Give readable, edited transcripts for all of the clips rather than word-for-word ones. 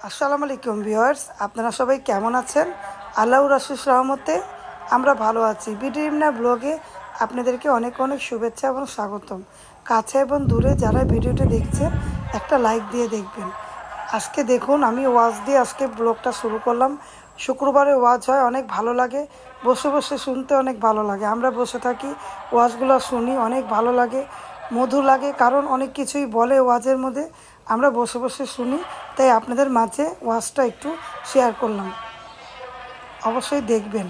আসসালামু আলাইকুম ভিউয়ার্স, আপনারা সবাই কেমন আছেন? আল্লাহর অশেষ রহমতে আমরা ভালো আছি। বিডিএমনা ব্লগে আপনাদেরকে অনেক অনেক শুভেচ্ছা এবং স্বাগতম। কাছে এবং দূরে যারা ভিডিওটা দেখছেন একটা লাইক দিয়ে দেখবেন। আজকে দেখুন আমি ওয়াজ দিয়ে আজকে ব্লগটা শুরু করলাম। শুক্রবারে ওয়াজ হয়, অনেক ভালো লাগে, বসে বসে শুনতে অনেক ভালো লাগে। আমরা বসে থাকি, ওয়াজগুলো শুনি, অনেক ভালো লাগে, মধুর লাগে, কারণ অনেক কিছুই বলে ওয়াজের মধ্যে, আমরা বসে বসে শুনি। তাই আপনাদের মাঝে ওয়াজটা একটু শেয়ার করলাম, অবশ্যই দেখবেন।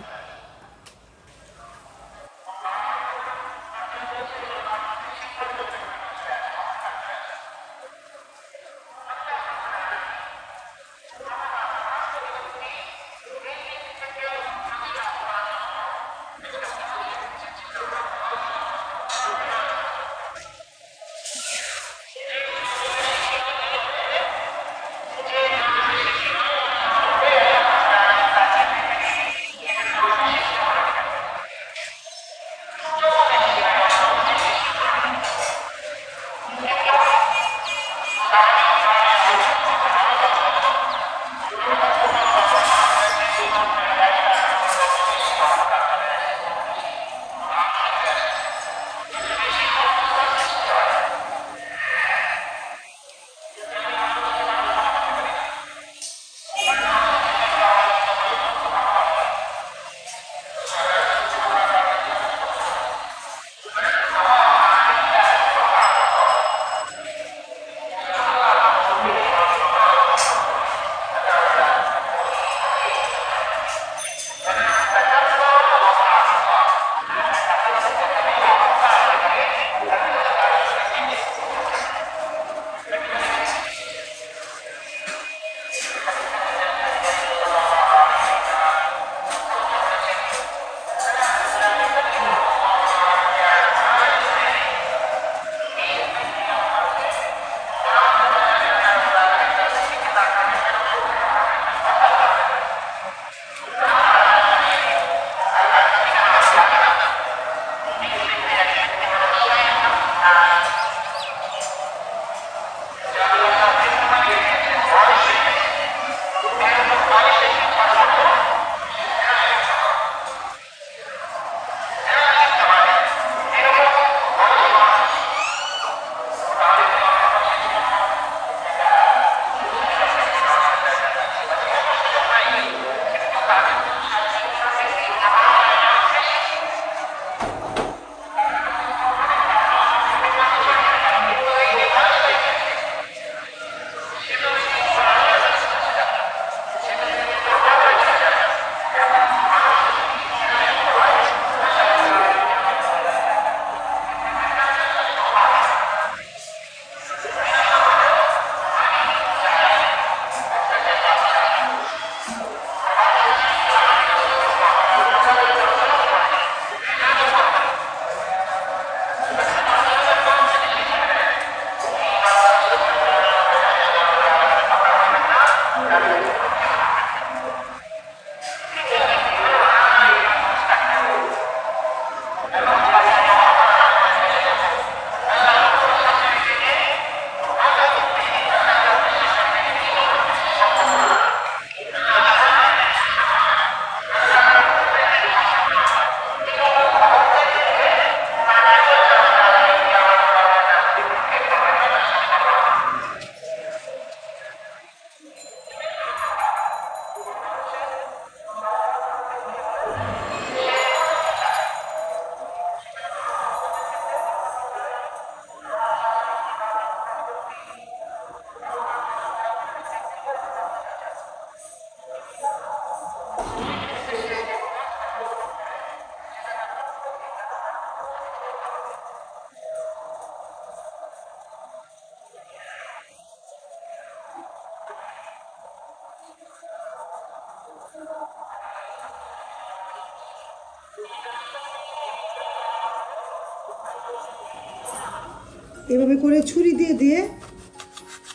এভাবে করে ছুরি দিয়ে দিয়ে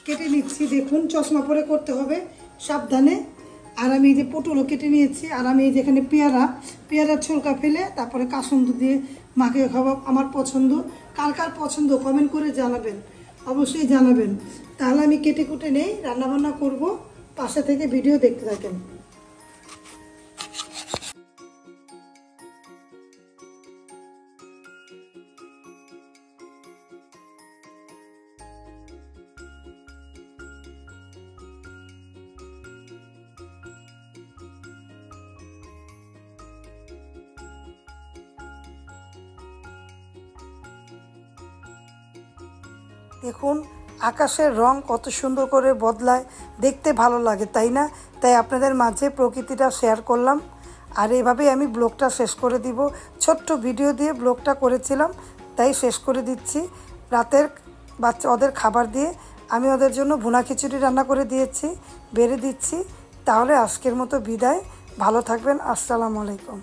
কেটে নিচ্ছি। দেখুন, চশমা পরে করতে হবে, সাবধানে। আর আমি এই যে পটলও কেটে নিয়েছি। আর আমি এই যেখানে পেয়ারা ছোলকা ফেলে তারপরে কাসুন্দ দিয়ে মাখিয়ে খাওয়া আমার পছন্দ। কার কার পছন্দ কমেন্ট করে জানাবেন, অবশ্যই জানাবেন। তাহলে আমি কেটে কুটে নেই, রান্নাবান্না করব। পাশে থেকে ভিডিও দেখতে থাকেন। দেখুন আকাশের রং কত সুন্দর করে বদলায়, দেখতে ভালো লাগে তাই না? তাই আপনাদের মাঝে প্রকৃতিটা শেয়ার করলাম। আর এভাবেই আমি ব্লগটা শেষ করে দিব। ছোট্ট ভিডিও দিয়ে ব্লগটা করেছিলাম, তাই শেষ করে দিচ্ছি। রাতের ওদের খাবার দিয়ে আমি ওদের জন্য ভুনা খিচুড়ি রান্না করে দিয়েছি, বেড়ে দিচ্ছি। তাহলে আজকের মতো বিদায়, ভালো থাকবেন। আসসালামু আলাইকুম।